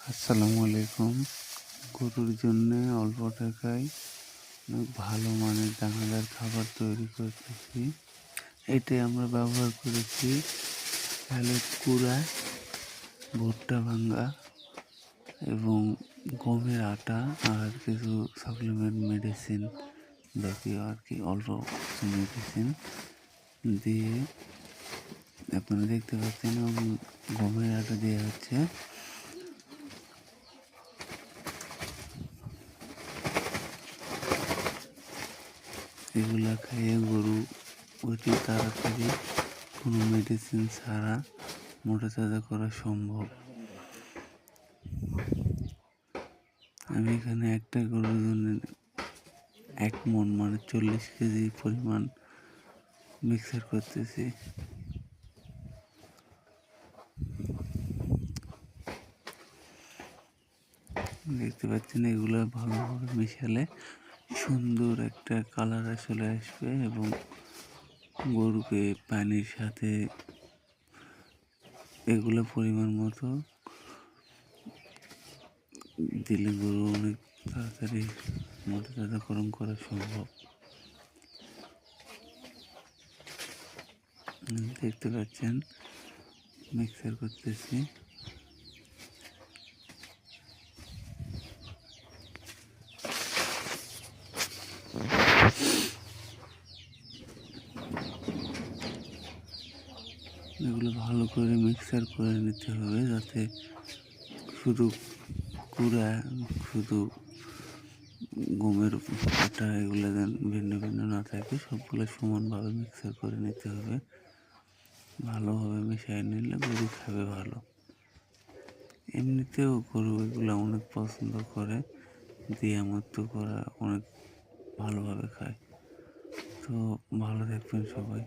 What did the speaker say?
আসসালামু আলাইকুম। গরুর জন্য অল্প টাকায় অনেক ভালো মানের দানাদার খাবার তৈরি করতেছি। এতে আমরা ব্যবহার করেছি চালের কুড়া, ভুট্টা ভাঙ্গা এবং গমের আটা আর কিছু সাপ্লিমেন্ট মেডিসিন জাতীয় আর কি অল্প কিছু মেডিসিন দিয়ে আপনারা দেখতে পাচ্ছেন, এবং গমের আটা দেওয়া হচ্ছে। এগুলা খেয়ে গরু অতি তাড়াতাড়ি কোনো মেডিসিন ছাড়া মোটাতাজা করা সম্ভব। আমি এখানে একটা গরুর জন্য 1 মণ মানে 40 কেজি পরিমাণ মিক্সার করতেছি। দেখতে পাচ্ছেন, এগুলো ভালোভাবে মিশালে সুন্দর একটা কালার চলে আসবে এবং গরুকে পানির সাথে এগুলো পরিমাণ মতো দিলে গরু অনেক তাড়াতাড়ি মোটাতাজাকরণ করা সম্ভব। দেখতে পাচ্ছেন মিক্সার করতেছি। এগুলো ভালো করে মিক্সার করে নিতে হবে, যাতে শুধু কুড়া, শুধু গমের আটা এগুলো যেন ভিন্ন ভিন্ন না থাকে, সবগুলো সমানভাবে মিক্সার করে নিতে হবে। ভালোভাবে মিশিয়ে নিলে গরু খাবে ভালো। এমনিতেও গরু এগুলো অনেক পছন্দ করে, দিয়া মতো করা অনেক ভালোভাবে খায়। তো ভালো থাকবেন সবাই।